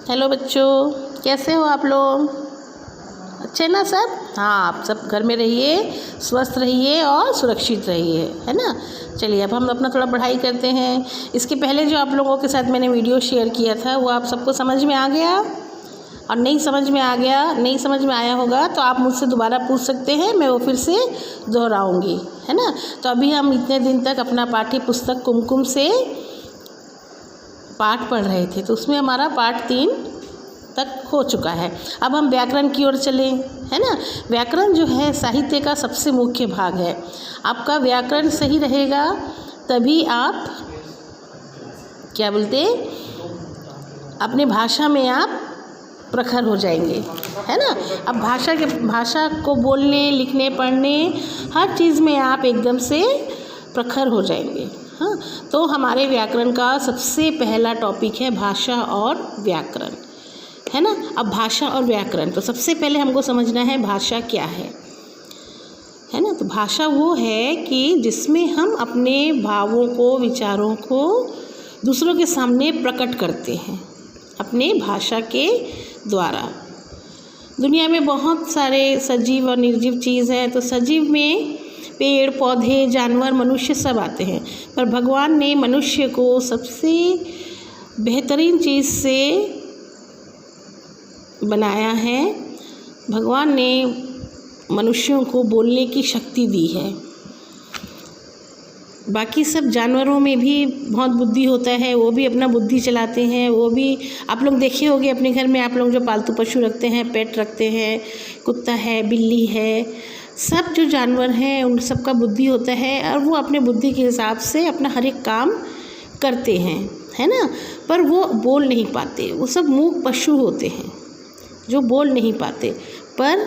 Hello बच्चों, कैसे हो आप लोग? अच्छे ना सब? हाँ, आप सब घर में रहिए, स्वस्थ रहिए और सुरक्षित रहिए, है ना। चलिए अब हम अपना थोड़ा पढ़ाई करते हैं। इसके पहले जो आप लोगों के साथ मैंने वीडियो शेयर किया था वो आप सबको समझ में आ गया? और नहीं समझ में आया होगा तो आप मुझसे दोबारा पूछ सकते हैं, मैं वो फिर से दोहराऊँगी, है ना। तो अभी हम इतने दिन तक अपना पाठ्य पुस्तक कुमकुम से पाठ पढ़ रहे थे, तो उसमें हमारा पाठ 3 तक हो चुका है। अब हम व्याकरण की ओर चलें, है ना। व्याकरण जो है साहित्य का सबसे मुख्य भाग है। आपका व्याकरण सही रहेगा तभी आप क्या बोलते, अपने भाषा में आप प्रखर हो जाएंगे, है ना। अब भाषा को बोलने, लिखने, पढ़ने हर चीज़ में आप एकदम से प्रखर हो जाएंगे। हाँ, तो हमारे व्याकरण का सबसे पहला टॉपिक है भाषा और व्याकरण, है ना। अब भाषा और व्याकरण, तो सबसे पहले हमको समझना है भाषा क्या है ना। तो भाषा वो है कि जिसमें हम अपने भावों को, विचारों को दूसरों के सामने प्रकट करते हैं अपने भाषा के द्वारा। दुनिया में बहुत सारे सजीव और निर्जीव चीज़ हैं, तो सजीव में पेड़ पौधे, जानवर, मनुष्य सब आते हैं, पर भगवान ने मनुष्य को सबसे बेहतरीन चीज़ से बनाया है। भगवान ने मनुष्यों को बोलने की शक्ति दी है। बाकी सब जानवरों में भी बहुत बुद्धि होता है, वो भी अपना बुद्धि चलाते हैं। वो भी आप लोग देखे होंगे अपने घर में, आप लोग जो पालतू पशु रखते हैं, पेट रखते हैं, कुत्ता है, बिल्ली है, सब जो जानवर हैं उन सब का बुद्धि होता है और वो अपने बुद्धि के हिसाब से अपना हर एक काम करते हैं, है ना। पर वो बोल नहीं पाते, वो सब मूक पशु होते हैं जो बोल नहीं पाते। पर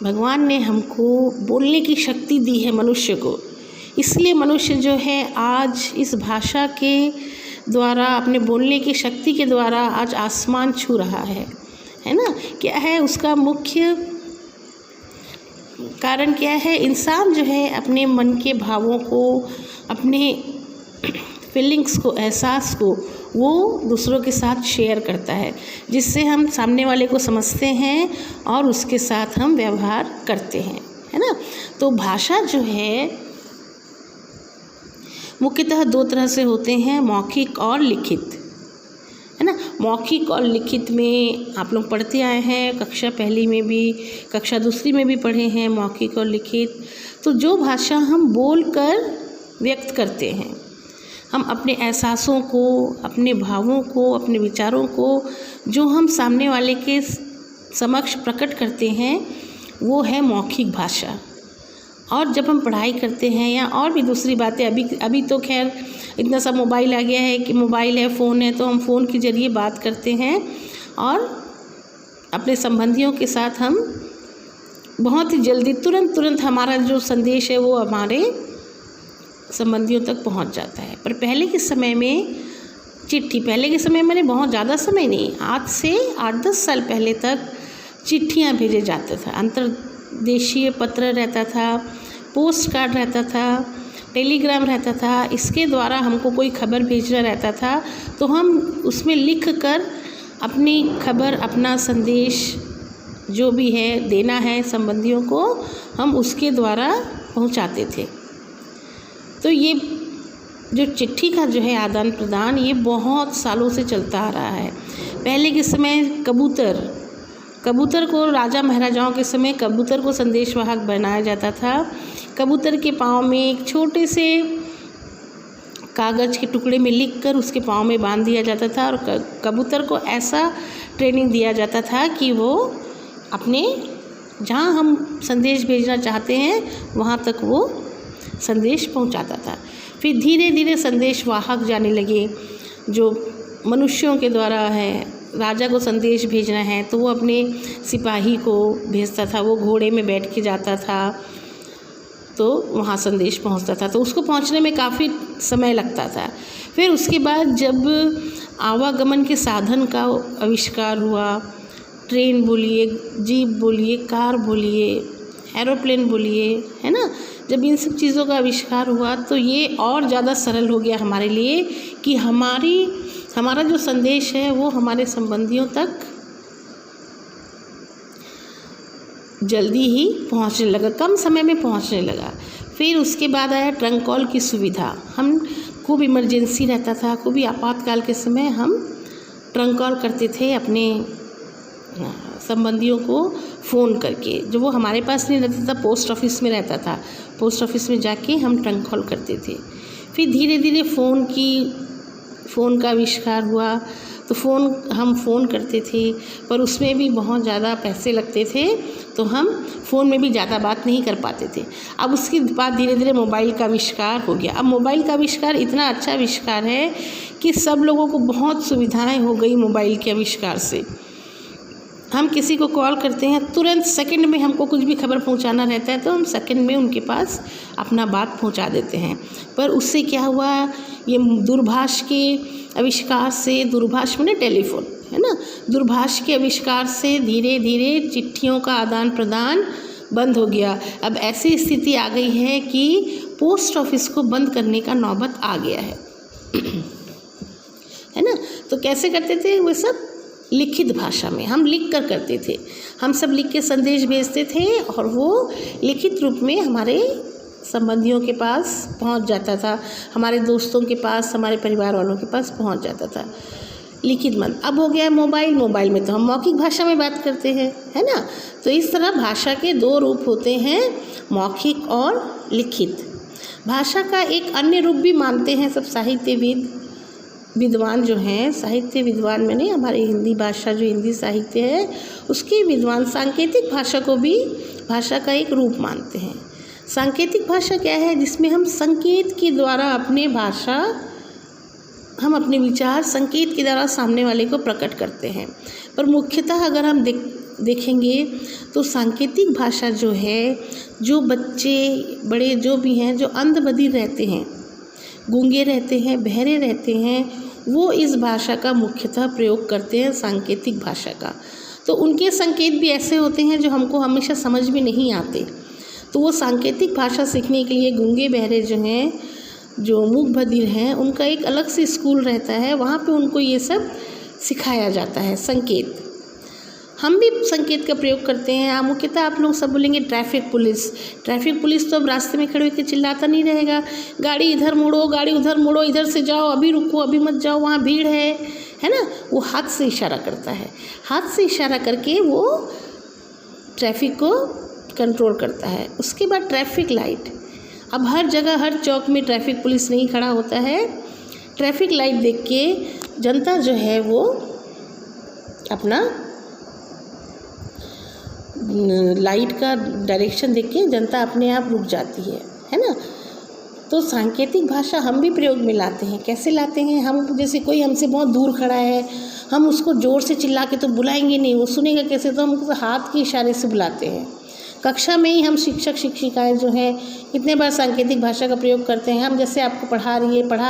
भगवान ने हमको बोलने की शक्ति दी है मनुष्य को, इसलिए मनुष्य जो है आज इस भाषा के द्वारा, अपने बोलने की शक्ति के द्वारा आज आसमान छू रहा है ना। क्या है उसका मुख्य कारण? क्या है? इंसान जो है अपने मन के भावों को, अपने फीलिंग्स को, एहसास को वो दूसरों के साथ शेयर करता है, जिससे हम सामने वाले को समझते हैं और उसके साथ हम व्यवहार करते हैं, है ना। तो भाषा जो है मुख्यतः 2 तरह से होते हैं, मौखिक और लिखित, है ना। मौखिक और लिखित में आप लोग पढ़ते आए हैं, कक्षा पहली में भी, कक्षा दूसरी में भी पढ़े हैं मौखिक और लिखित। तो जो भाषा हम बोल कर व्यक्त करते हैं, हम अपने एहसासों को, अपने भावों को, अपने विचारों को जो हम सामने वाले के समक्ष प्रकट करते हैं, वो है मौखिक भाषा। और जब हम पढ़ाई करते हैं या और भी दूसरी बातें, अभी तो खैर इतना सा मोबाइल आ गया है कि मोबाइल है, फ़ोन है, तो हम फ़ोन के ज़रिए बात करते हैं और अपने संबंधियों के साथ हम बहुत ही जल्दी, तुरंत हमारा जो संदेश है वो हमारे संबंधियों तक पहुंच जाता है। पर पहले के समय में चिट्ठी, पहले के समय में बहुत ज़्यादा समय नहीं, आज से 8-10 साल पहले तक चिट्ठियाँ भेजे जाते थे। अंतर्देशीय पत्र रहता था, पोस्ट कार्ड रहता था, टेलीग्राम रहता था। इसके द्वारा हमको कोई खबर भेजना रहता था तो हम उसमें लिख कर अपनी खबर, अपना संदेश जो भी है देना है संबंधियों को, हम उसके द्वारा पहुंचाते थे। तो ये जो चिट्ठी का जो है आदान प्रदान, ये बहुत सालों से चलता आ रहा है। पहले के समय कबूतर को, राजा महाराजाओं के समय कबूतर को संदेशवाहक बनाया जाता था। कबूतर के पाँव में एक छोटे से कागज़ के टुकड़े में लिखकर उसके पाँव में बांध दिया जाता था और कबूतर को ऐसा ट्रेनिंग दिया जाता था कि वो अपने जहाँ हम संदेश भेजना चाहते हैं वहाँ तक वो संदेश पहुँचाता था। फिर धीरे धीरे संदेशवाहक जाने लगे, जो मनुष्यों के द्वारा है। राजा को संदेश भेजना है तो वो अपने सिपाही को भेजता था, वो घोड़े में बैठ के जाता था तो वहाँ संदेश पहुँचता था, तो उसको पहुँचने में काफ़ी समय लगता था। फिर उसके बाद जब आवागमन के साधन का आविष्कार हुआ, ट्रेन बोलिए, जीप बोलिए, कार बोलिए, एरोप्लेन बोलिए, है ना, जब इन सब चीज़ों का आविष्कार हुआ तो ये और ज़्यादा सरल हो गया हमारे लिए कि हमारी हमारा जो संदेश है वो हमारे संबंधियों तक जल्दी ही पहुंचने लगा, कम समय में पहुंचने लगा। फिर उसके बाद आया ट्रंक कॉल की सुविधा। हम खूब इमरजेंसी रहता था, खूब ही आपातकाल के समय हम ट्रंक कॉल करते थे अपने संबंधियों को फ़ोन करके। जो वो हमारे पास नहीं रहता था, पोस्ट ऑफिस में रहता था, पोस्ट ऑफिस में जाके हम ट्रंक कॉल करते थे। फिर धीरे धीरे फ़ोन का आविष्कार हुआ, तो हम फ़ोन करते थे, पर उसमें भी बहुत ज़्यादा पैसे लगते थे, तो हम फ़ोन में भी ज़्यादा बात नहीं कर पाते थे। अब उसके बाद धीरे धीरे मोबाइल का आविष्कार हो गया। अब मोबाइल का आविष्कार इतना अच्छा आविष्कार है कि सब लोगों को बहुत सुविधाएं हो गई मोबाइल के आविष्कार से। हम किसी को कॉल करते हैं, तुरंत सेकंड में हमको कुछ भी खबर पहुंचाना रहता है तो हम सेकंड में उनके पास अपना बात पहुंचा देते हैं। पर उससे क्या हुआ, ये दूरभाष के आविष्कार से, दूरभाष में टेलीफोन है ना, दूरभाष के आविष्कार से धीरे धीरे चिट्ठियों का आदान प्रदान बंद हो गया। अब ऐसी स्थिति आ गई है कि पोस्ट ऑफिस को बंद करने का नौबत आ गया है ना। तो कैसे करते थे वो सब, लिखित भाषा में हम लिख कर करते थे। हम सब लिख के संदेश भेजते थे और वो लिखित रूप में हमारे संबंधियों के पास पहुंच जाता था, हमारे दोस्तों के पास, हमारे परिवार वालों के पास पहुंच जाता था लिखित मन। अब हो गया मोबाइल में तो हम मौखिक भाषा में बात करते हैं, है ना। तो इस तरह भाषा के दो रूप होते हैं, मौखिक और लिखित। भाषा का एक अन्य रूप भी मानते हैं सब विद्वान जो हैं, साहित्य विद्वान मैंने हमारी हिंदी भाषा, जो हिंदी साहित्य है उसके विद्वान सांकेतिक भाषा को भी भाषा का एक रूप मानते हैं। सांकेतिक भाषा क्या है, जिसमें हम संकेत के द्वारा हम अपने विचार संकेत के द्वारा सामने वाले को प्रकट करते हैं। पर मुख्यतः अगर हम देखेंगे तो सांकेतिक भाषा जो है, जो बच्चे बड़े जो भी हैं, जो अंध बधिर रहते हैं, गूंगे रहते हैं, बहरे रहते हैं, वो इस भाषा का मुख्यतः प्रयोग करते हैं, सांकेतिक भाषा का। तो उनके संकेत भी ऐसे होते हैं जो हमको हमेशा समझ में नहीं आते। तो वो सांकेतिक भाषा सीखने के लिए गूंगे बहरे जो हैं, जो मूक बधिर हैं, उनका एक अलग से स्कूल रहता है, वहाँ पे उनको ये सब सिखाया जाता है, संकेत। हम भी संकेत का प्रयोग करते हैं। मुख्यतः आप लोग सब बोलेंगे ट्रैफिक पुलिस तो अब रास्ते में खड़े होकर चिल्लाता नहीं रहेगा, गाड़ी इधर मोड़ो, गाड़ी उधर मोड़ो, इधर से जाओ, अभी रुको, अभी मत जाओ, वहाँ भीड़ है ना। वो हाथ से इशारा करता है, हाथ से इशारा करके वो ट्रैफिक को कंट्रोल करता है। उसके बाद ट्रैफिक लाइट। अब हर जगह, हर चौक में ट्रैफिक पुलिस नहीं खड़ा होता है। ट्रैफिक लाइट देख के जनता जो है वो अपना लाइट का डायरेक्शन देख के जनता अपने आप रुक जाती है ना। तो सांकेतिक भाषा हम भी प्रयोग में लाते हैं। कैसे लाते हैं, हम जैसे कोई हमसे बहुत दूर खड़ा है, हम उसको ज़ोर से चिल्ला के तो बुलाएंगे नहीं, वो सुनेगा कैसे, तो हम उसको हाथ के इशारे से बुलाते हैं। कक्षा में ही हम शिक्षक शिक्षिकाएं जो हैं कितने बार सांकेतिक भाषा का प्रयोग करते हैं। हम जैसे आपको पढ़ा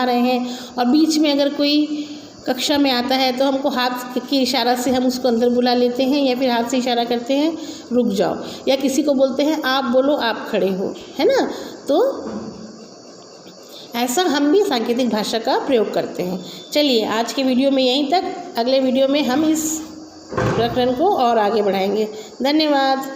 रहे हैं और बीच में अगर कोई कक्षा में आता है तो हमको हाथ के इशारा से हम उसको अंदर बुला लेते हैं, या फिर हाथ से इशारा करते हैं रुक जाओ, या किसी को बोलते हैं आप बोलो आप खड़े हो, है ना। तो ऐसा हम भी सांकेतिक भाषा का प्रयोग करते हैं। चलिए आज के वीडियो में यहीं तक, अगले वीडियो में हम इस प्रकरण को और आगे बढ़ाएंगे। धन्यवाद।